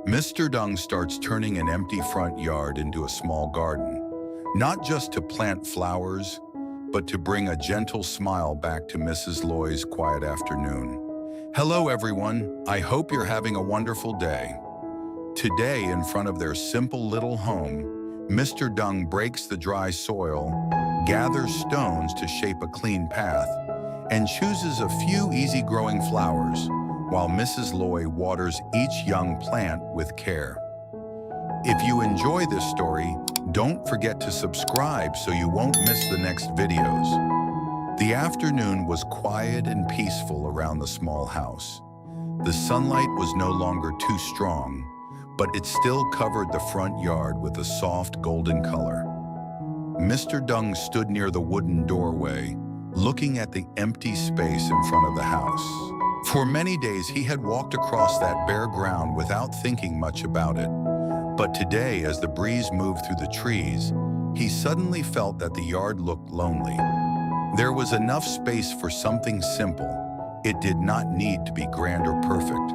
Mr. Dung starts turning an empty front yard into a small garden, not just to plant flowers, but to bring a gentle smile back to Mrs. Loi's quiet afternoon. Hello everyone, I hope you're having a wonderful day. Today, in front of their simple little home, Mr. Dung breaks the dry soil, gathers stones to shape a clean path, and chooses a few easy-growing flowers, while Mrs. Loi waters each young plant with care. If you enjoy this story, don't forget to subscribe so you won't miss the next videos. The afternoon was quiet and peaceful around the small house. The sunlight was no longer too strong, but it still covered the front yard with a soft golden color. Mr. Dung stood near the wooden doorway, looking at the empty space in front of the house. For many days he had walked across that bare ground without thinking much about it. But today, as the breeze moved through the trees, he suddenly felt that the yard looked lonely. There was enough space for something simple. It did not need to be grand or perfect.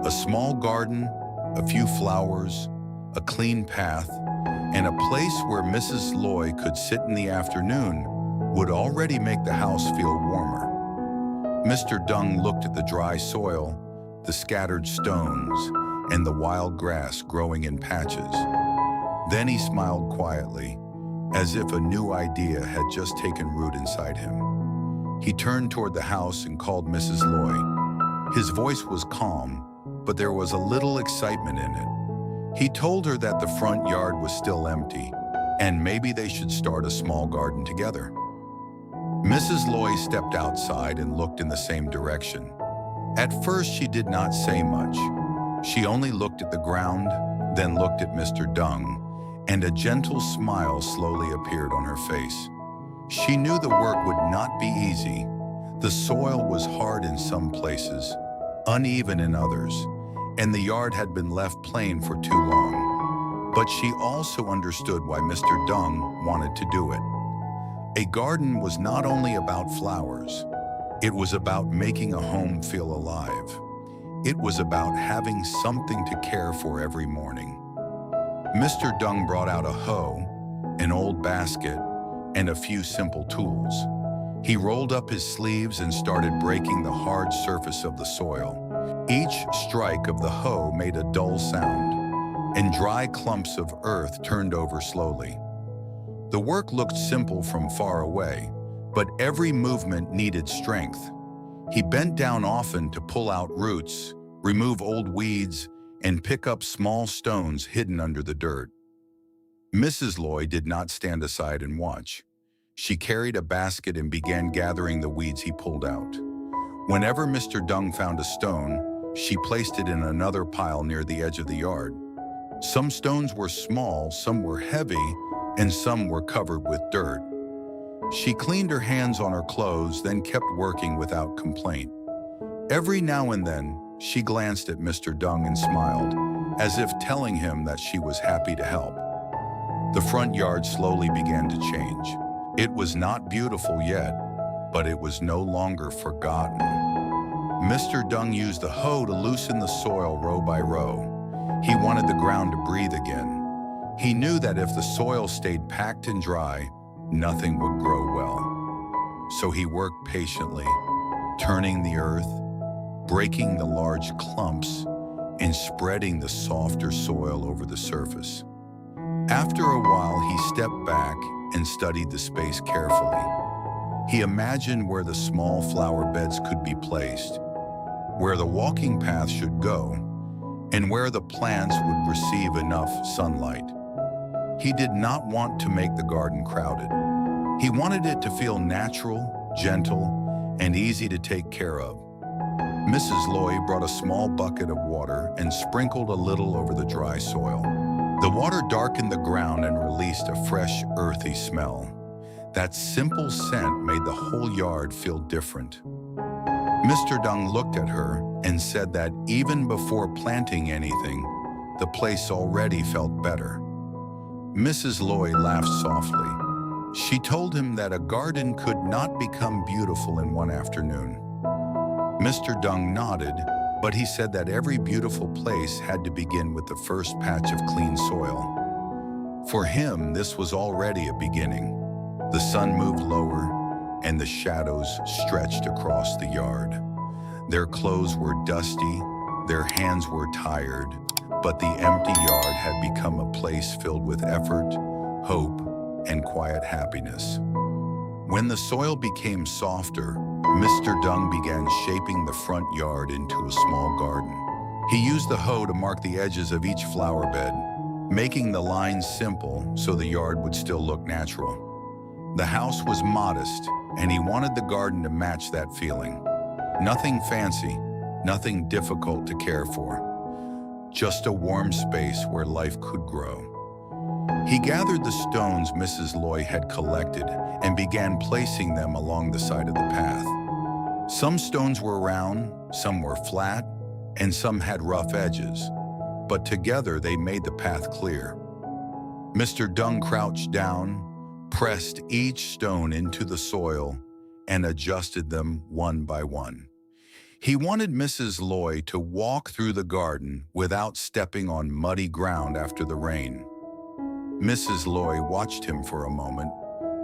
A small garden, a few flowers, a clean path, and a place where Mrs. Loi could sit in the afternoon would already make the house feel warmer. Mr. Dung looked at the dry soil, the scattered stones, and the wild grass growing in patches. Then he smiled quietly, as if a new idea had just taken root inside him. He turned toward the house and called Mrs. Loi. His voice was calm, but there was a little excitement in it. He told her that the front yard was still empty, and maybe they should start a small garden together. Mrs. Loi stepped outside and looked in the same direction. At first, she did not say much. She only looked at the ground, then looked at Mr. Dung, and a gentle smile slowly appeared on her face. She knew the work would not be easy. The soil was hard in some places, uneven in others, and the yard had been left plain for too long. But she also understood why Mr. Dung wanted to do it. A garden was not only about flowers. It was about making a home feel alive. It was about having something to care for every morning. Mr. Dung brought out a hoe, an old basket, and a few simple tools. He rolled up his sleeves and started breaking the hard surface of the soil. Each strike of the hoe made a dull sound, and dry clumps of earth turned over slowly. The work looked simple from far away, but every movement needed strength. He bent down often to pull out roots, remove old weeds, and pick up small stones hidden under the dirt. Mrs. Loi did not stand aside and watch. She carried a basket and began gathering the weeds he pulled out. Whenever Mr. Dung found a stone, she placed it in another pile near the edge of the yard. Some stones were small, some were heavy, and some were covered with dirt. She cleaned her hands on her clothes, then kept working without complaint. Every now and then, she glanced at Mr. Dung and smiled, as if telling him that she was happy to help. The front yard slowly began to change. It was not beautiful yet, but it was no longer forgotten. Mr. Dung used the hoe to loosen the soil row by row. He wanted the ground to breathe again. He knew that if the soil stayed packed and dry, nothing would grow well. So he worked patiently, turning the earth, breaking the large clumps, and spreading the softer soil over the surface. After a while, he stepped back and studied the space carefully. He imagined where the small flower beds could be placed, where the walking path should go, and where the plants would receive enough sunlight. He did not want to make the garden crowded. He wanted it to feel natural, gentle, and easy to take care of. Mrs. Loi brought a small bucket of water and sprinkled a little over the dry soil. The water darkened the ground and released a fresh, earthy smell. That simple scent made the whole yard feel different. Mr. Dung looked at her and said that even before planting anything, the place already felt better. Mrs. Loi laughed softly. She told him that a garden could not become beautiful in one afternoon. Mr. Dung nodded, But he said that every beautiful place had to begin with the first patch of clean soil. For him, this was already a beginning. The sun moved lower, and the shadows stretched across the yard. Their clothes were dusty, their hands were tired, but the empty yard had become a place filled with effort, hope, and quiet happiness. When the soil became softer, Mr. Dung began shaping the front yard into a small garden. He used the hoe to mark the edges of each flower bed, making the lines simple so the yard would still look natural. The house was modest, and he wanted the garden to match that feeling. Nothing fancy, nothing difficult to care for. Just a warm space where life could grow. He gathered the stones Mrs. Loi had collected and began placing them along the side of the path. Some stones were round, some were flat, and some had rough edges, but together they made the path clear. Mr. Dung crouched down, pressed each stone into the soil, and adjusted them one by one. He wanted Mrs. Loi to walk through the garden without stepping on muddy ground after the rain. Mrs. Loi watched him for a moment,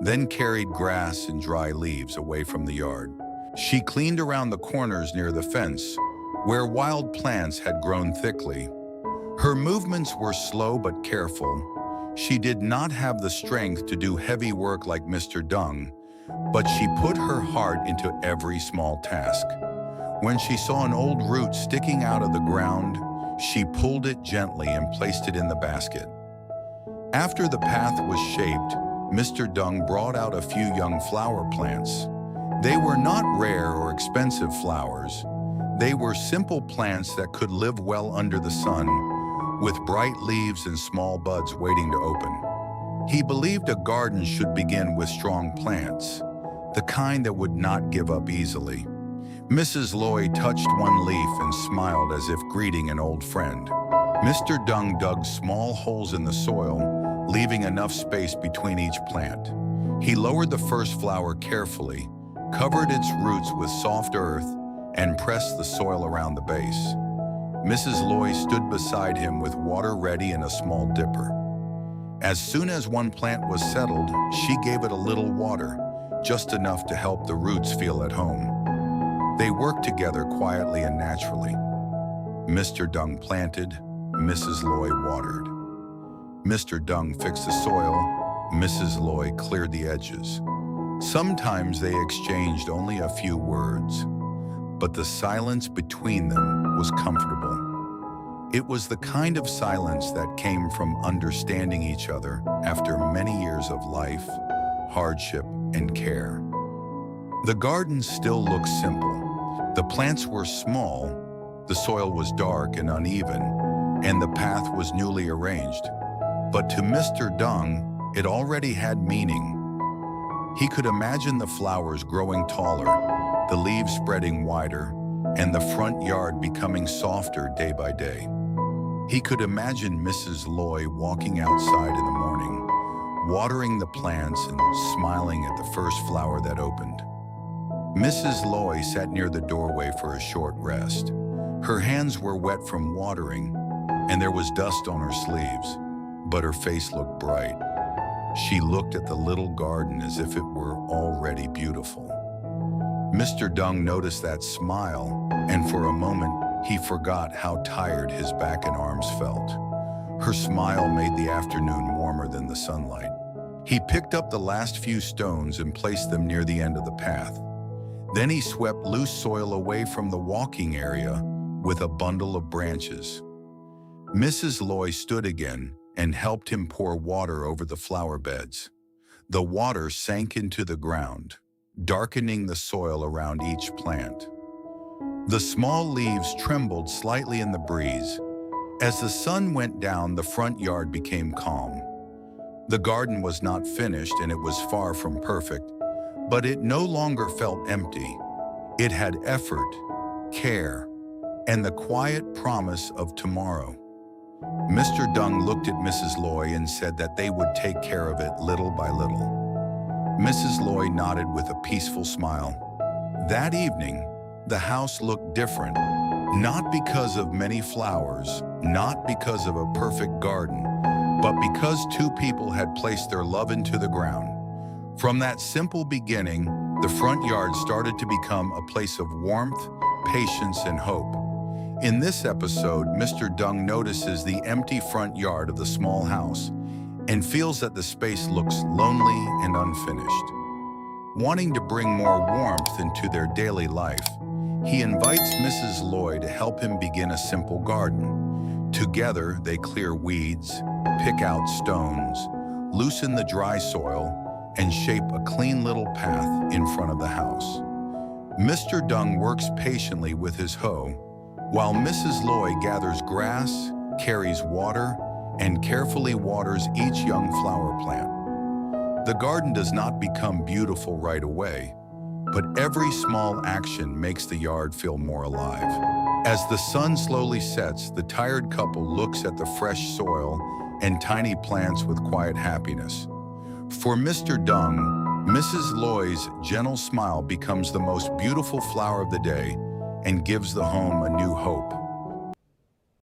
then carried grass and dry leaves away from the yard. She cleaned around the corners near the fence, where wild plants had grown thickly. Her movements were slow but careful. She did not have the strength to do heavy work like Mr. Dung, but she put her heart into every small task. When she saw an old root sticking out of the ground, she pulled it gently and placed it in the basket. After the path was shaped, Mr. Dung brought out a few young flower plants. They were not rare or expensive flowers. They were simple plants that could live well under the sun, with bright leaves and small buds waiting to open. He believed a garden should begin with strong plants, the kind that would not give up easily. Mrs. Loi touched one leaf and smiled as if greeting an old friend. Mr. Dung dug small holes in the soil, leaving enough space between each plant. He lowered the first flower carefully, covered its roots with soft earth, and pressed the soil around the base. Mrs. Loi stood beside him with water ready and a small dipper. As soon as one plant was settled, she gave it a little water, just enough to help the roots feel at home. They worked together quietly and naturally. Mr. Dung planted, Mrs. Loi watered. Mr. Dung fixed the soil, Mrs. Loi cleared the edges. Sometimes they exchanged only a few words, but the silence between them was comfortable. It was the kind of silence that came from understanding each other after many years of life, hardship, and care. The garden still looked simple. The plants were small, the soil was dark and uneven, and the path was newly arranged. But to Mr. Dung, it already had meaning. He could imagine the flowers growing taller, the leaves spreading wider, and the front yard becoming softer day by day. He could imagine Mrs. Loi walking outside in the morning, watering the plants and smiling at the first flower that opened. Mrs. Loi sat near the doorway for a short rest. Her hands were wet from watering, and there was dust on her sleeves, but her face looked bright. She looked at the little garden as if it were already beautiful. Mr. Dung noticed that smile, and for a moment, he forgot how tired his back and arms felt. Her smile made the afternoon warmer than the sunlight. He picked up the last few stones and placed them near the end of the path. Then he swept loose soil away from the walking area with a bundle of branches. Mrs. Loi stood again and helped him pour water over the flower beds. The water sank into the ground, darkening the soil around each plant. The small leaves trembled slightly in the breeze. As the sun went down, the front yard became calm. The garden was not finished and it was far from perfect, but it no longer felt empty. It had effort, care, and the quiet promise of tomorrow. Mr. Dung looked at Mrs. Loi and said that they would take care of it little by little. Mrs. Loi nodded with a peaceful smile. That evening, the house looked different. Not because of many flowers, not because of a perfect garden, but because two people had placed their love into the ground. From that simple beginning, the front yard started to become a place of warmth, patience, and hope. In this episode, Mr. Dung notices the empty front yard of the small house and feels that the space looks lonely and unfinished. Wanting to bring more warmth into their daily life, he invites Mrs. Loi to help him begin a simple garden. Together, they clear weeds, pick out stones, loosen the dry soil, and shape a clean little path in front of the house. Mr. Dung works patiently with his hoe, while Mrs. Loi gathers grass, carries water, and carefully waters each young flower plant. The garden does not become beautiful right away, but every small action makes the yard feel more alive. As the sun slowly sets, the tired couple looks at the fresh soil and tiny plants with quiet happiness. For Mr. Dung, Mrs. Loi's gentle smile becomes the most beautiful flower of the day and gives the home a new hope.